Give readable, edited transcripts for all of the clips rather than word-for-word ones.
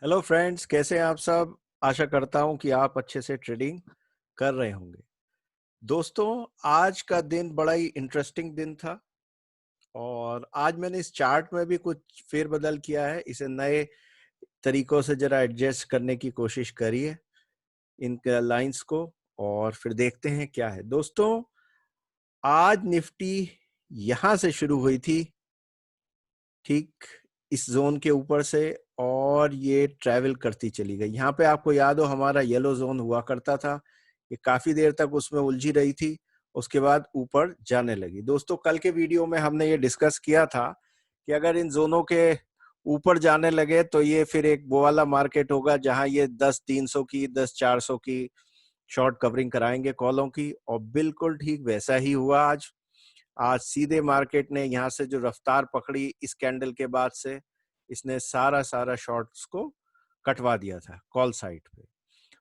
Hello friends, कैसे हैं आप सब। आशा करता हूं कि आप अच्छे से ट्रेडिंग कर रहे होंगे। दोस्तों, आज का दिन बड़ा ही इंटरेस्टिंग दिन था और आज मैंने इस चार्ट में भी कुछ फेरबदल किया है। इसे नए तरीकों से जरा एडजस्ट करने की कोशिश करिए इन लाइंस को और फिर देखते हैं क्या है। दोस्तों, आज निफ्टी यहां से शुरू हुई थी, ठीक इस जोन के ऊपर से, और ये ट्रैवल करती चली गई। यहाँ पे आपको याद हो हमारा येलो जोन हुआ करता था, ये काफी देर तक उसमें उलझी रही थी, उसके बाद ऊपर जाने लगी। दोस्तों, कल के वीडियो में हमने ये डिस्कस किया था कि अगर इन जोनों के ऊपर जाने लगे तो ये फिर एक वो वाला मार्केट होगा जहां ये 10-300 की 10-400 की शॉर्ट कवरिंग कराएंगे कॉलों की, और बिल्कुल ठीक वैसा ही हुआ। आज सीधे मार्केट ने यहाँ से जो रफ्तार पकड़ी इस कैंडल के बाद से, इसने सारा सारा शॉर्ट्स को कटवा दिया था कॉल साइड पे,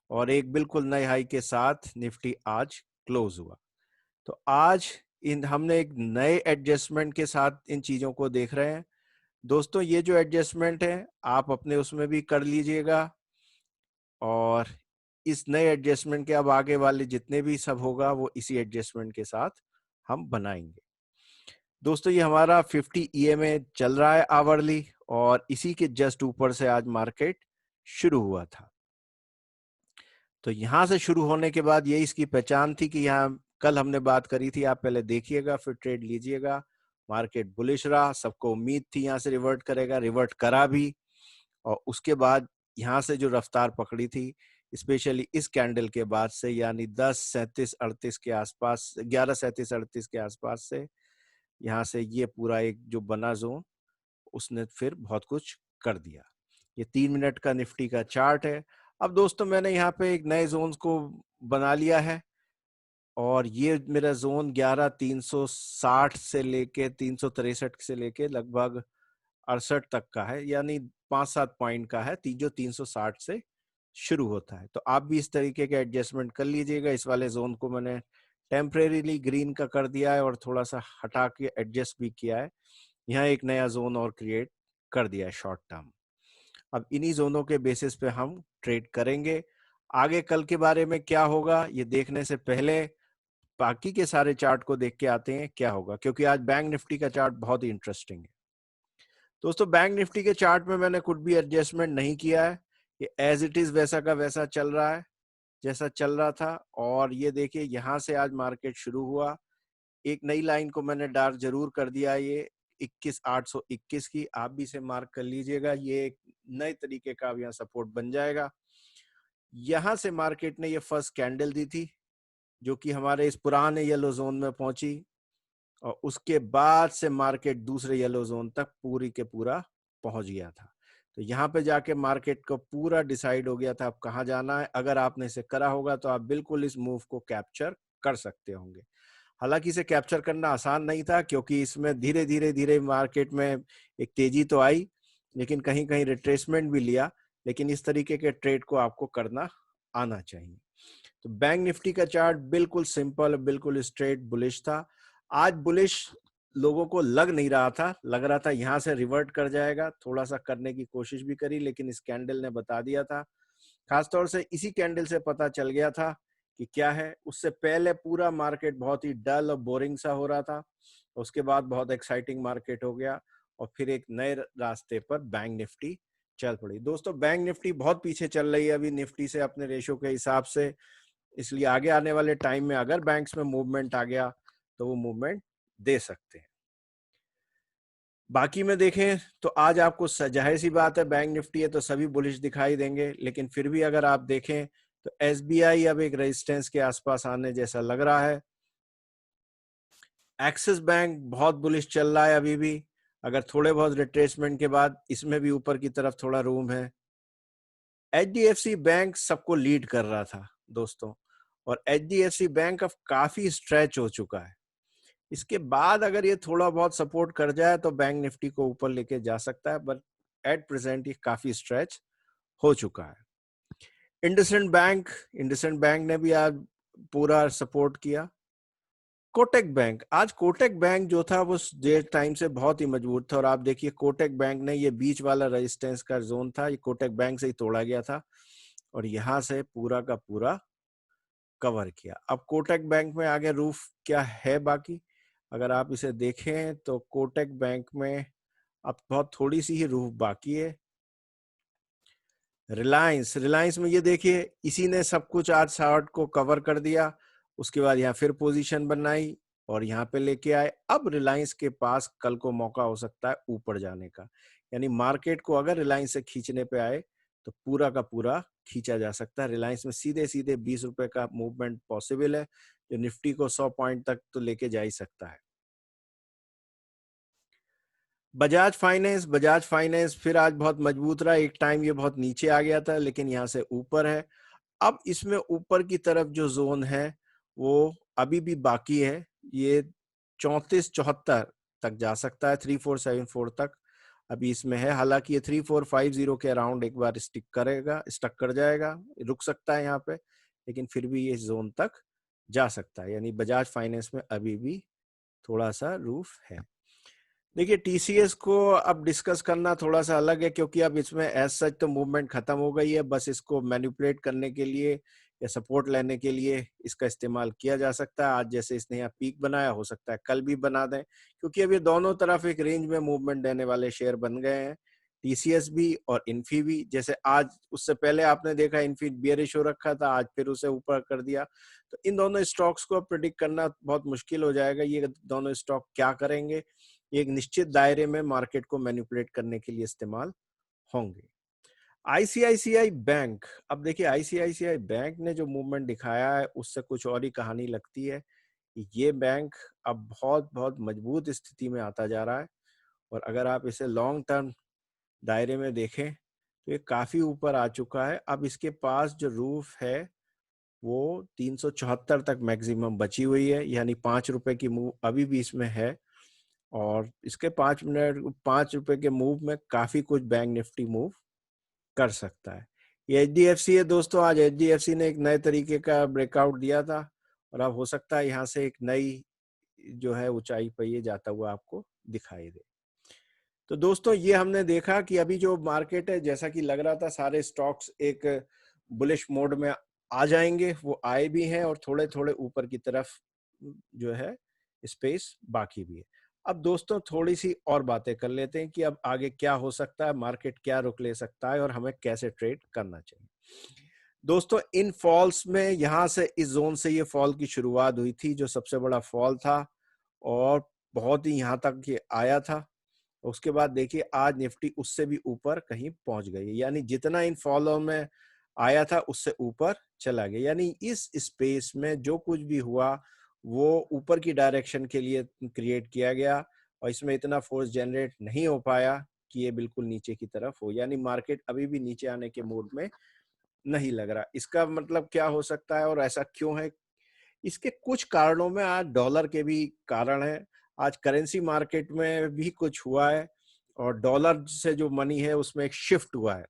और एक बिल्कुल नए हाई के साथ निफ्टी आज क्लोज हुआ। तो आज इन हमने एक नए एडजस्टमेंट के साथ इन चीजों को देख रहे हैं। दोस्तों, ये जो एडजस्टमेंट है आप अपने उसमें भी कर लीजिएगा, और इस नए एडजस्टमेंट के अब आगे वाले जितने भी सब होगा वो इसी एडजस्टमेंट के साथ हम बनाएंगे। दोस्तों, ये हमारा 50 EMA चल रहा है आवरली, और इसी के जस्ट ऊपर से आज मार्केट शुरू हुआ था। तो यहां से शुरू होने के बाद ये इसकी पहचान थी कि यहाँ कल हमने बात करी थी, आप पहले देखिएगा फिर ट्रेड लीजिएगा। मार्केट बुलिश रहा, सबको उम्मीद थी यहाँ से रिवर्ट करेगा, रिवर्ट करा भी, और उसके बाद यहाँ से जो रफ्तार पकड़ी थी, स्पेशली इस कैंडल के बाद से, यानी 10:37-38 के आसपास, 11:37-38 के आसपास से यहाँ से ये पूरा एक जो बना जोन, उसने फिर बहुत कुछ कर दिया। ये 3 मिनट का निफ्टी का चार्ट है। अब दोस्तों, मैंने यहाँ पे एक नए जोन को बना लिया है, और ये मेरा जोन 11,360 से लेके 363 से लेके लगभग 68 तक का है, यानी 5-7 पॉइंट का है, जो 360 से शुरू होता है। तो आप भी इस तरीके के एडजस्टमेंट कर लीजिएगा। इस वाले जोन को मैंने टेम्परेरीली ग्रीन का कर दिया है और थोड़ा सा हटा के एडजस्ट भी किया है। यहाँ एक नया जोन और क्रिएट कर दिया है शॉर्ट टर्म। अब इन्हीं जोनों के बेसिस पे हम ट्रेड करेंगे। आगे कल के बारे में क्या होगा ये देखने से पहले बाकी के सारे चार्ट को देख के आते हैं क्या होगा, क्योंकि आज बैंक निफ्टी का चार्ट बहुत ही इंटरेस्टिंग है। दोस्तों, बैंक निफ्टी के चार्ट में मैंने कुछ भी एडजस्टमेंट नहीं किया है, ये एज इट इज वैसा का वैसा चल रहा है जैसा चल रहा था। और ये देखिए, यहाँ से आज मार्केट शुरू हुआ, एक नई लाइन को मैंने डार्क जरूर कर दिया, ये 21,821 की, आप भी इसे मार्क कर लीजिएगा। ये एक नए तरीके का अब यहाँ सपोर्ट बन जाएगा। यहां से मार्केट ने ये फर्स्ट कैंडल दी थी जो कि हमारे इस पुराने येलो जोन में पहुंची, और उसके बाद से मार्केट दूसरे येलो जोन तक पूरी के पूरा पहुंच गया था। तो यहाँ पे जाके मार्केट को पूरा डिसाइड हो गया था अब कहाँ जाना है। अगर आपने इसे करा होगा तो आप बिल्कुल इस मूव को कैप्चर कर सकते होंगे। हालांकि इसे कैप्चर करना आसान नहीं था, क्योंकि इसमें धीरे धीरे धीरे मार्केट में एक तेजी तो आई, लेकिन कहीं कहीं रिट्रेसमेंट भी लिया। लेकिन इस तरीके के ट्रेड को आपको करना आना चाहिए। तो बैंक निफ्टी का चार्ट बिल्कुल सिंपल, बिल्कुल स्ट्रेट बुलिश था। आज बुलिश लोगों को लग नहीं रहा था, लग रहा था यहां से रिवर्ट कर जाएगा, थोड़ा सा करने की कोशिश भी करी, लेकिन इस कैंडल ने बता दिया था। खासतौर से इसी कैंडल से पता चल गया था कि क्या है। उससे पहले पूरा मार्केट बहुत ही डल और बोरिंग सा हो रहा था, उसके बाद बहुत एक्साइटिंग मार्केट हो गया, और फिर एक नए रास्ते पर बैंक निफ्टी चल पड़ी। दोस्तों, बैंक निफ्टी बहुत पीछे चल रही है अभी निफ्टी से अपने रेशो के हिसाब से, इसलिए आगे आने वाले टाइम में अगर बैंक्स में मूवमेंट आ गया तो वो मूवमेंट दे सकते हैं। बाकी में देखें तो आज आपको जाहिर सी बात है, बैंक निफ्टी है तो सभी बुलिश दिखाई देंगे, लेकिन फिर भी अगर आप देखें तो एसबीआई अब एक रेजिस्टेंस के आसपास आने जैसा लग रहा है। एक्सिस बैंक बहुत बुलिश चल रहा है अभी भी, अगर थोड़े बहुत रिट्रेसमेंट के बाद इसमें भी ऊपर की तरफ थोड़ा रूम है। एचडीएफसी बैंक सबको लीड कर रहा था दोस्तों, और एचडीएफसी बैंक अब काफी स्ट्रेच हो चुका है। इसके बाद अगर ये थोड़ा बहुत सपोर्ट कर जाए तो बैंक निफ्टी को ऊपर लेके जा सकता है, बट एट प्रेजेंट ये काफी स्ट्रेच हो चुका है। इंडसइंड बैंक ने भी आज पूरा सपोर्ट किया। कोटक बैंक, आज कोटक बैंक जो था वो टाइम से बहुत ही मजबूत था, और आप देखिए कोटक बैंक ने ये बीच वाला रेजिस्टेंस का जोन था, ये कोटक बैंक से ही तोड़ा गया था और यहाँ से पूरा का पूरा कवर किया। अब कोटक बैंक में आगे रूफ क्या है बाकी, अगर आप इसे देखें तो कोटक बैंक में अब बहुत थोड़ी सी ही रूफ बाकी है। रिलायंस, रिलायंस में ये देखिए इसी ने सब कुछ आज शॉर्ट को कवर कर दिया, उसके बाद यहाँ फिर पोजीशन बनाई और यहाँ पे लेके आए। अब रिलायंस के पास कल को मौका हो सकता है ऊपर जाने का, यानी मार्केट को अगर रिलायंस से खींचने पे आए तो पूरा का पूरा खींचा जा सकता है। रिलायंस में सीधे सीधे 20 रुपए का मूवमेंट पॉसिबल है, जो निफ्टी को 100 पॉइंट तक तो लेके जा ही सकता है। बजाज फाइनेंस, बजाज फाइनेंस फिर आज बहुत मजबूत रहा, एक टाइम ये बहुत नीचे आ गया था लेकिन यहाँ से ऊपर है। अब इसमें ऊपर की तरफ जो जोन है वो अभी भी बाकी है, ये 3474 तक जा सकता है, 3474 तक अभी इसमें है। हालांकि ये 3450 के अराउंड एक बार स्टक कर जाएगा, रुक सकता है यहाँ पे, लेकिन फिर भी ये जोन तक जा सकता है, यानी बजाज फाइनेंस में अभी भी थोड़ा सा रूफ है। देखिए टीसीएस को अब डिस्कस करना थोड़ा सा अलग है, क्योंकि अब इसमें एज सच तो मूवमेंट खत्म हो गई है, बस इसको मैनिपुलेट करने के लिए या सपोर्ट लेने के लिए इसका इस्तेमाल किया जा सकता है। आज जैसे इसने यहाँ पीक बनाया, हो सकता है कल भी बना दें, क्योंकि अब ये दोनों तरफ एक रेंज में मूवमेंट देने वाले शेयर बन गए हैं, टीसीएस भी और इन्फी भी। जैसे आज, उससे पहले आपने देखा इन्फी बियरिश हो रखा था, आज फिर उसे ऊपर कर दिया। तो इन दोनों स्टॉक्स को प्रिडिक्ट करना बहुत मुश्किल हो जाएगा, ये दोनों स्टॉक क्या करेंगे, एक निश्चित दायरे में मार्केट को मैनिपुलेट करने के लिए इस्तेमाल होंगे। आईसीआईसीआई बैंक, अब देखिए आईसीआईसीआई बैंक ने जो मूवमेंट दिखाया है उससे कुछ और ही कहानी लगती है। ये बैंक अब बहुत बहुत मजबूत स्थिति में आता जा रहा है, और अगर आप इसे लॉन्ग टर्म दायरे में देखें तो ये काफी ऊपर आ चुका है। अब इसके पास जो रूफ है वो 374 तक मैक्सिमम बची हुई है, यानी 5 रुपए की मूव अभी भी इसमें है, और इसके 5 रुपए के मूव में काफी कुछ बैंक निफ्टी मूव कर सकता है। ये एचडीएफसी है दोस्तों, आज एचडीएफसी ने एक नए तरीके का ब्रेकआउट दिया था, और अब हो सकता है यहाँ से एक नई जो है ऊंचाई पर ये जाता हुआ आपको दिखाई दे। तो दोस्तों ये हमने देखा कि अभी जो मार्केट है, जैसा कि लग रहा था सारे स्टॉक्स एक बुलिश मोड में आ जाएंगे, वो आए भी हैं, और थोड़े थोड़े ऊपर की तरफ जो है स्पेस बाकी भी है। अब दोस्तों थोड़ी सी और बातें कर लेते हैं कि अब आगे क्या हो सकता है, मार्केट क्या रुख ले सकता है और हमें कैसे ट्रेड करना चाहिए। दोस्तों इन फॉल्स में, यहाँ से इस जोन से ये फॉल की शुरुआत हुई थी, जो सबसे बड़ा फॉल था, और बहुत ही यहाँ तक ये आया था। उसके बाद देखिए आज निफ्टी उससे भी ऊपर कहीं पहुंच गई, यानी जितना इन फॉलो में आया था उससे ऊपर चला गया, यानी इस स्पेस में जो कुछ भी हुआ वो ऊपर की डायरेक्शन के लिए क्रिएट किया गया, और इसमें इतना फोर्स जनरेट नहीं हो पाया कि ये बिल्कुल नीचे की तरफ हो, यानी मार्केट अभी भी नीचे आने के मूड में नहीं लग रहा। इसका मतलब क्या हो सकता है और ऐसा क्यों है? इसके कुछ कारणों में आज डॉलर के भी कारण है, आज करेंसी मार्केट में भी कुछ हुआ है, और डॉलर से जो मनी है उसमें एक शिफ्ट हुआ है,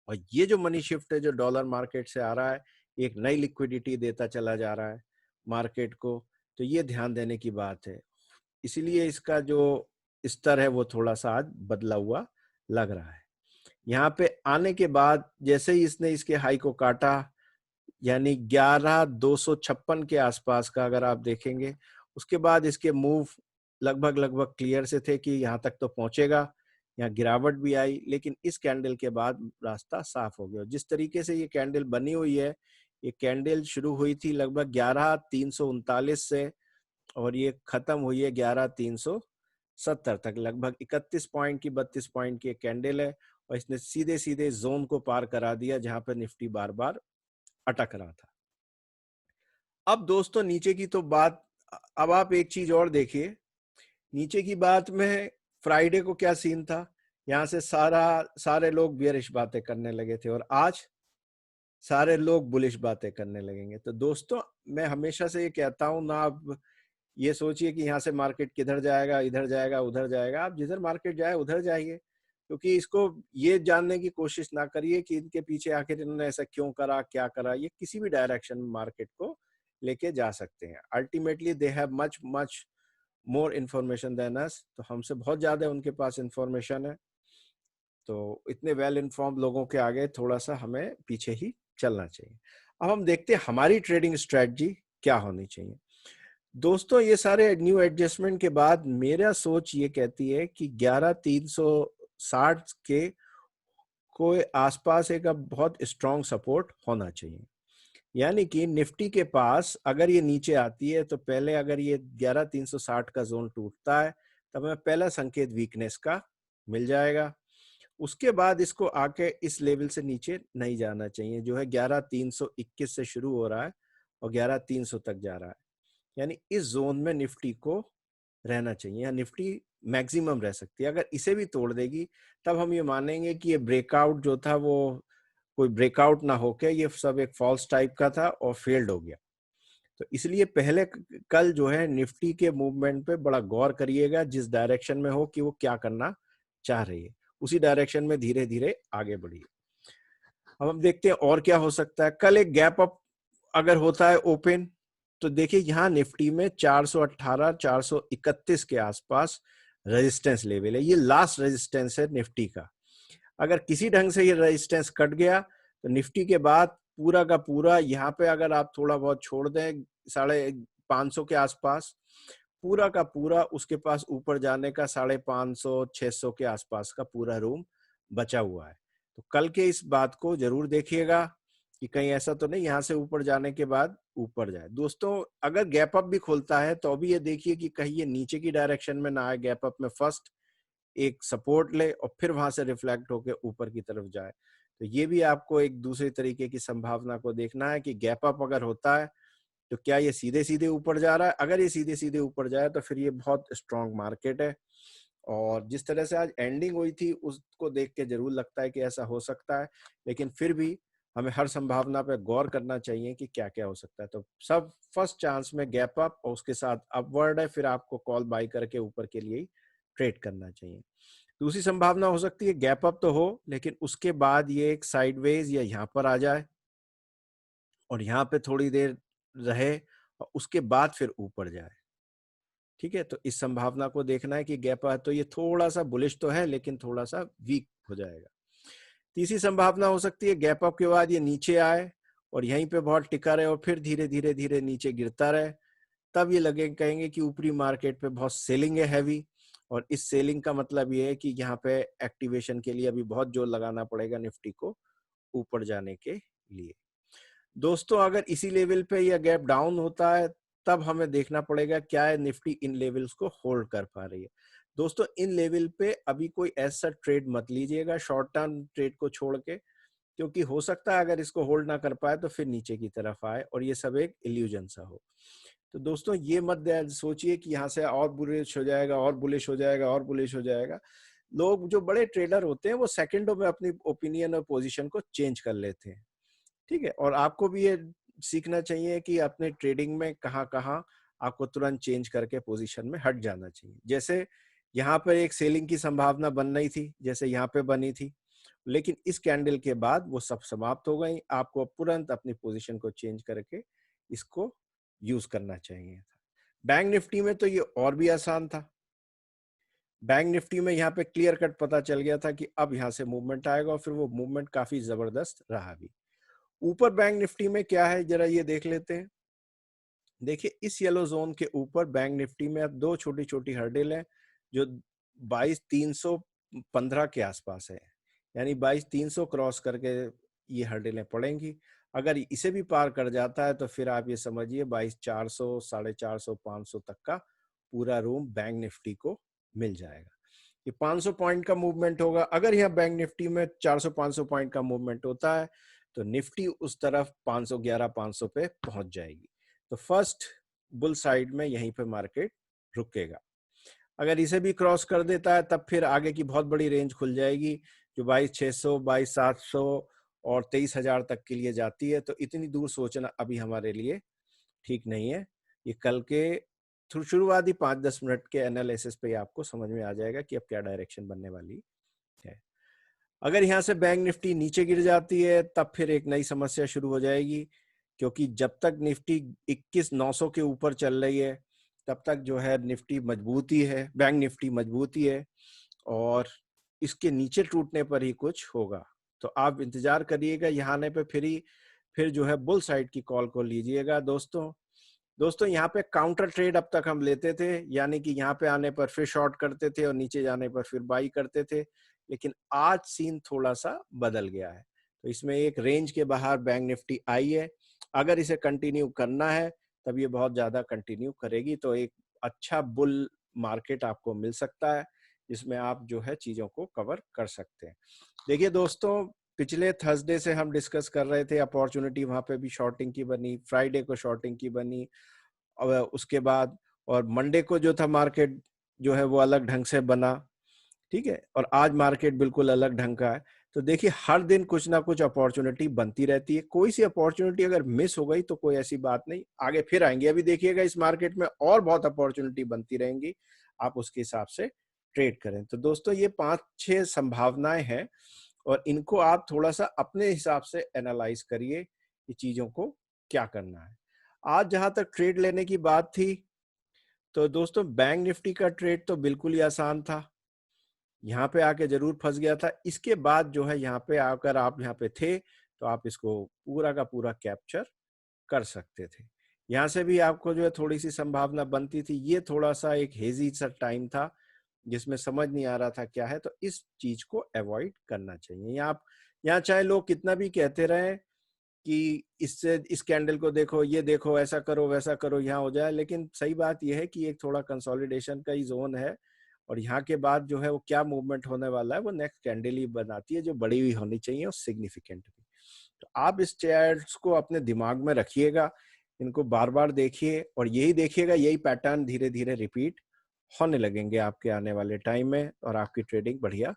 और ये जो मनी शिफ्ट है जो डॉलर मार्केट से आ रहा है, एक नई लिक्विडिटी देता चला जा रहा है मार्केट को, तो ये ध्यान देने की बात है। इसीलिए इसका जो स्तर है वो थोड़ा सा आज बदला हुआ लग रहा है। यहाँ पे आने के बाद जैसे ही इसने इसके हाई को काटा, यानी 11,256 के आसपास का अगर आप देखेंगे, उसके बाद इसके मूव लगभग लगभग क्लियर से थे कि यहाँ तक तो पहुंचेगा, यहाँ गिरावट भी आई, लेकिन इस कैंडल के बाद रास्ता साफ हो गया। जिस तरीके से ये कैंडल बनी हुई है, ये कैंडल शुरू हुई थी लगभग 11,339 से, और ये खत्म हुई है 11,370 तक, लगभग 31 पॉइंट की 32 पॉइंट की कैंडल है, और इसने सीधे सीधे जोन को पार करा दिया जहां पर निफ्टी बार बार अटक रहा था। अब दोस्तों नीचे की तो बात, अब आप एक चीज और देखिए, नीचे की बात में फ्राइडे को क्या सीन था, यहाँ से सारे लोग बियरिश बातें करने लगे थे, और आज सारे लोग बुलिश बातें करने लगेंगे। तो दोस्तों मैं हमेशा से ये कहता हूं ना, आप ये सोचिए कि यहाँ से मार्केट किधर जाएगा, इधर जाएगा, उधर जाएगा, आप जिधर मार्केट जाए उधर जाइए, क्योंकि इसको ये जानने की कोशिश ना करिए कि इनके पीछे आखिर इन्होंने ऐसा क्यों करा, क्या करा। ये किसी भी डायरेक्शन में मार्केट को लेके जा सकते हैं। Ultimately they have much much more information than us, तो हमसे बहुत ज्यादा उनके पास इंफॉर्मेशन है। तो इतने वेल इन्फॉर्म्ड लोगों के आगे थोड़ा सा हमें पीछे ही चलना चाहिए। अब हम देखते हैं हमारी ट्रेडिंग स्ट्रेटजी क्या होनी चाहिए। दोस्तों, ये सारे न्यू एडजस्टमेंट के बाद मेरा सोच ये कहती है कि 11,360 के कोई आसपास एक अब बहुत स्ट्रॉन्ग सपोर्ट होना चाहिए। यानी कि निफ्टी के पास अगर ये नीचे आती है तो पहले अगर ये 11,360 का जोन टूटता है तब हमें पहला संकेत वीकनेस का मिल जाएगा। उसके बाद इसको आके इस लेवल से नीचे नहीं जाना चाहिए, जो है 11,321 से शुरू हो रहा है और 11,300 तक जा रहा है। यानी इस जोन में निफ्टी को रहना चाहिए, या निफ्टी मैक्सिमम रह सकती है। अगर इसे भी तोड़ देगी तब हम ये मानेंगे कि ये ब्रेकआउट जो था वो कोई ब्रेकआउट ना होके ये सब एक फॉल्स टाइप का था और फेल्ड हो गया। तो इसलिए पहले कल जो है निफ्टी के मूवमेंट पे बड़ा गौर करिएगा, जिस डायरेक्शन में हो कि वो क्या करना चाह रही है उसी डायरेक्शन में धीरे धीरे आगे बढ़िए। अब हम देखते हैं और क्या हो सकता है। कल एक गैप अप अगर होता है ओपन, तो देखिए यहाँ निफ्टी में 418 431 के आसपास रेजिस्टेंस लेवल है। ये लास्ट रेजिस्टेंस है निफ्टी का। अगर किसी ढंग से ये रेजिस्टेंस कट गया तो निफ्टी के बाद पूरा का पूरा यहाँ पे अगर आप थोड़ा बहुत छोड़ दें 550 के आसपास, पूरा का पूरा उसके पास ऊपर जाने का 550 600 के आसपास का पूरा रूम बचा हुआ है। तो कल के इस बात को जरूर देखिएगा कि कहीं ऐसा तो नहीं यहाँ से ऊपर जाने के बाद ऊपर जाए। दोस्तों, अगर गैप अप भी खोलता है तो अभी ये देखिए कि कहीं ये नीचे की डायरेक्शन में ना आए, गैप अप में फर्स्ट एक सपोर्ट ले और फिर वहां से रिफ्लेक्ट होकर ऊपर की तरफ जाए। तो ये भी आपको एक दूसरे तरीके की संभावना को देखना है कि गैप अप अगर होता है तो क्या ये सीधे सीधे ऊपर जा रहा है। अगर ये सीधे सीधे ऊपर जाए तो फिर ये बहुत स्ट्रांग मार्केट है, और जिस तरह से आज एंडिंग हुई थी उसको देख के जरूर लगता है कि ऐसा हो सकता है, लेकिन फिर भी हमें हर संभावना पे गौर करना चाहिए कि क्या क्या हो सकता है। तो सब फर्स्ट चांस में गैप अप और उसके साथ अपवर्ड है, फिर आपको कॉल बाय करके ऊपर के लिए ट्रेड करना चाहिए। दूसरी संभावना हो सकती है गैप अप तो हो लेकिन उसके बाद ये एक साइडवेज या यहाँ पर आ जाए और यहाँ पे थोड़ी देर रहे और उसके बाद फिर ऊपर जाए। ठीक है, तो इस संभावना को देखना है कि गैप है तो ये थोड़ा सा बुलिश तो है लेकिन थोड़ा सा वीक हो जाएगा। तीसरी संभावना हो सकती है गैप अप के बाद ये नीचे आए और यहीं पे बहुत टिका रहे और फिर धीरे धीरे धीरे नीचे गिरता रहे। तब ये लगे कहेंगे कि ऊपरी मार्केट पे बहुत सेलिंग है हैवी, और इस सेलिंग का मतलब ये है कि यहाँ पे एक्टिवेशन के लिए अभी बहुत जोर लगाना पड़ेगा निफ्टी को ऊपर जाने के लिए। दोस्तों, अगर इसी लेवल पे या गैप डाउन होता है तब हमें देखना पड़ेगा क्या है निफ्टी इन लेवल्स को होल्ड कर पा रही है। दोस्तों, इन लेवल पे अभी कोई ऐसा ट्रेड मत लीजिएगा शॉर्ट टर्म ट्रेड को छोड़ के, क्योंकि हो सकता है अगर इसको होल्ड ना कर पाए तो फिर नीचे की तरफ आए और ये सब एक इल्यूजन सा हो। तो दोस्तों, ये मत सोचिए कि यहाँ से और बुलिश हो जाएगा और बुलिश हो जाएगा और बुलिश हो जाएगा। लोग जो बड़े ट्रेडर होते हैं वो सेकंडों में अपनी ओपिनियन और पोजीशन को चेंज कर लेते हैं। ठीक है, और आपको भी ये सीखना चाहिए कि अपने ट्रेडिंग में कहाँ कहाँ आपको तुरंत चेंज करके पोजीशन में हट जाना चाहिए। जैसे यहाँ पर एक सेलिंग की संभावना बन रही थी, जैसे यहाँ पे बनी थी, लेकिन इस कैंडल के बाद वो सब समाप्त हो गई। आपको तुरंत अपनी पोजीशन को चेंज करके इसको यूज करना चाहिए। बैंक निफ्टी में तो ये और भी आसान था। बैंक निफ्टी में यहाँ पे क्लियर कट पता चल गया था कि अब यहाँ से मूवमेंट आएगा और फिर वो मूवमेंट काफी जबरदस्त रहा भी। ऊपर बैंक निफ्टी में क्या है जरा ये देख लेते हैं। देखिए, इस येलो जोन के ऊपर बैंक निफ्टी में अब दो छोटी छोटी हर्डल है जो 22,315 के आसपास है। यानी 22,300 क्रॉस करके ये हर्डलें पड़ेंगी। अगर इसे भी पार कर जाता है तो फिर आप ये समझिए 22,400 450 500 तक का पूरा रूम बैंक निफ्टी को मिल जाएगा। ये 500 पॉइंट का मूवमेंट होगा। अगर यहाँ बैंक निफ्टी में 400-500 पॉइंट का मूवमेंट होता है तो निफ्टी उस तरफ 511 500 पे पहुंच जाएगी। तो फर्स्ट बुल साइड में यहीं पे मार्केट रुकेगा। अगर इसे भी क्रॉस कर देता है तब फिर आगे की बहुत बड़ी रेंज खुल जाएगी जो 22,600 22,700 और 23,000 तक के लिए जाती है। तो इतनी दूर सोचना अभी हमारे लिए ठीक नहीं है। ये कल के शुरुआती 5-10 मिनट के एनालिसिस पे आपको समझ में आ जाएगा कि अब क्या डायरेक्शन बनने वाली है। अगर यहाँ से बैंक निफ्टी नीचे गिर जाती है तब फिर एक नई समस्या शुरू हो जाएगी, क्योंकि जब तक निफ्टी 21,900 के ऊपर चल रही है तब तक जो है निफ्टी मजबूती है, बैंक निफ्टी मजबूती है, और इसके नीचे टूटने पर ही कुछ होगा। तो आप इंतजार करिएगा, यहाँ आने पे फिर जो है बुल साइड की कॉल को लीजिएगा। दोस्तों यहाँ पे काउंटर ट्रेड अब तक हम लेते थे, यानी कि यहाँ पे आने पर फिर शॉर्ट करते थे और नीचे जाने पर फिर बाई करते थे, लेकिन आज सीन थोड़ा सा बदल गया है। तो इसमें एक रेंज के बाहर बैंक निफ्टी आई है, अगर इसे कंटिन्यू करना है तब ये बहुत ज्यादा कंटिन्यू करेगी, तो एक अच्छा बुल मार्केट आपको मिल सकता है जिसमें आप जो है चीजों को कवर कर सकते हैं। देखिए दोस्तों, पिछले थर्सडे से हम डिस्कस कर रहे थे, अपॉर्चुनिटी वहां पे भी शॉर्टिंग की बनी, फ्राइडे को शॉर्टिंग की बनी, और उसके बाद और मंडे को जो था मार्केट जो है वो अलग ढंग से बना, ठीक है, और आज मार्केट बिल्कुल अलग ढंग का है। तो देखिए हर दिन कुछ ना कुछ अपॉर्चुनिटी बनती रहती है, कोई सी अपॉर्चुनिटी अगर मिस हो गई तो कोई ऐसी बात नहीं, आगे फिर आएंगे। अभी देखिएगा इस मार्केट में और बहुत अपॉर्चुनिटी बनती रहेंगी, आप उसके हिसाब से ट्रेड करें। तो दोस्तों ये 5-6 संभावनाएं हैं और इनको आप थोड़ा सा अपने हिसाब से एनालाइज करिए कि चीजों को क्या करना है। आज जहां तक ट्रेड लेने की बात थी, तो दोस्तों बैंक निफ्टी का ट्रेड तो बिल्कुल ही आसान था, यहाँ पे आके जरूर फंस गया था। इसके बाद जो है यहाँ पे आकर आप यहाँ पे थे तो आप इसको पूरा का पूरा कैप्चर कर सकते थे। यहाँ से भी आपको जो है थोड़ी सी संभावना बनती थी, ये थोड़ा सा एक हेजी सा टाइम था जिसमें समझ नहीं आ रहा था क्या है, तो इस चीज को अवॉइड करना चाहिए। यहाँ चाहे लोग कितना भी कहते रहे कि इससे इस कैंडल को देखो, ये देखो, ऐसा करो वैसा करो, यहाँ हो जाए, लेकिन सही बात यह है कि एक थोड़ा कंसोलिडेशन का ही जोन है और यहाँ के बाद जो है वो क्या मूवमेंट होने वाला है वो नेक्स्ट कैंडल ही बनाती है, जो बड़ी हुई होनी चाहिए और सिग्निफिकेंट भी। तो आप इस चार्ट्स को अपने दिमाग में रखिएगा, इनको बार बार देखिए और यही देखिएगा, यही पैटर्न धीरे धीरे रिपीट होने लगेंगे आपके आने वाले टाइम में और आपकी ट्रेडिंग बढ़िया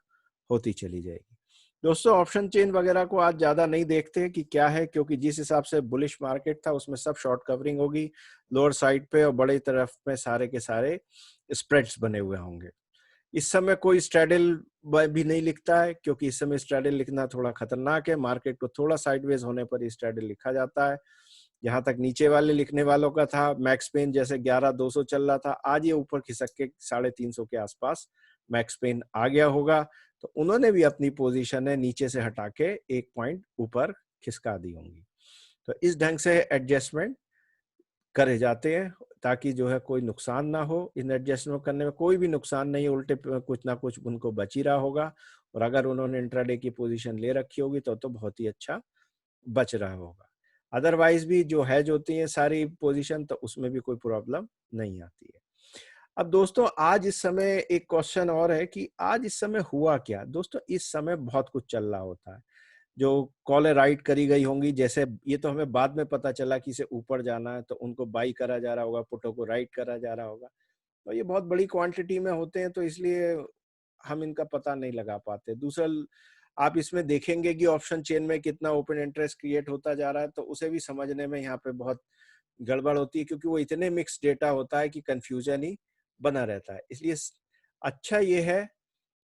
होती चली जाएगी। दोस्तों ऑप्शन चेन वगैरह को आज ज्यादा नहीं देखते कि क्या है, क्योंकि जिस हिसाब से बुलिश मार्केट था उसमें सब शॉर्ट कवरिंग होगी लोअर साइड पे और बड़े तरफ में सारे के सारे स्प्रेड्स बने हुए होंगे। इस समय कोई स्ट्रैडल भी नहीं लिखता है, क्योंकि इस समय स्ट्रैडल लिखना थोड़ा खतरनाक है। मार्केट को थोड़ा साइडवेज होने पर स्ट्रैडल लिखा जाता है। यहाँ तक नीचे वाले लिखने वालों का था, मैक्स पेन जैसे 11,200 चल रहा था, आज ये ऊपर खिसक के 350 के आसपास मैक्स पेन आ गया होगा, तो उन्होंने भी अपनी पोजीशन है नीचे से हटा के 1 पॉइंट ऊपर खिसका दी होंगी। तो इस ढंग से एडजस्टमेंट करे जाते हैं ताकि जो है कोई नुकसान ना हो। इन एडजस्टमेंट करने में कोई भी नुकसान नहीं, उल्टे कुछ ना कुछ उनको बच ही रहा होगा, और अगर उन्होंने इंट्राडे की पोजीशन ले रखी होगी तो बहुत ही अच्छा बच रहा होगा। अदरवाइज भी जो हैज होती है सारी पोजीशन, तो उसमें भी कोई प्रॉब्लम नहीं आती है। अब दोस्तों आज इस समय एक क्वेश्चन और है कि आज इस समय हुआ क्या। दोस्तों इस समय बहुत कुछ चल रहा होता है, जो कॉलें राइट करी गई होंगी, जैसे ये तो हमें बाद में पता चला कि इसे ऊपर जाना है तो उनको बाई करा जा रहा होगा, पुटों को राइट करा जा रहा होगा, तो ये बहुत बड़ी क्वांटिटी में होते हैं तो इसलिए हम इनका पता नहीं लगा पाते। दूसरा आप इसमें देखेंगे कि ऑप्शन चेन में कितना ओपन इंटरेस्ट क्रिएट होता जा रहा है, तो उसे भी समझने में यहाँ पे बहुत गड़बड़ होती है, क्योंकि वो इतने मिक्स डेटा होता है कि कंफ्यूजन ही बना रहता है। इसलिए अच्छा ये है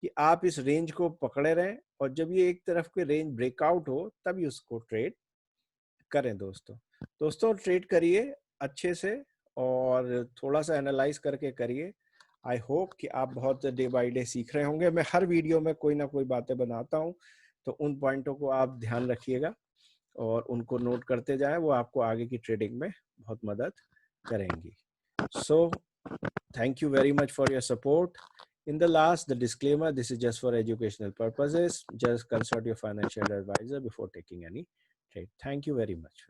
कि आप इस रेंज को पकड़े रहें और जब ये एक तरफ के रेंज ब्रेकआउट हो तभी उसको ट्रेड करें। दोस्तों ट्रेड करिए अच्छे से और थोड़ा सा एनालाइज करके करिए। आई होप कि आप बहुत डे बाय डे सीख रहे होंगे। मैं हर वीडियो में कोई ना कोई बातें बनाता हूं, तो उन पॉइंटों को आप ध्यान रखिएगा और उनको नोट करते जाएं, वो आपको आगे की ट्रेडिंग में बहुत मदद करेंगी। सो thank you very much for your support. In the last, the disclaimer, this is just for educational purposes. Just consult your financial advisor before taking any trade. Thank you very much.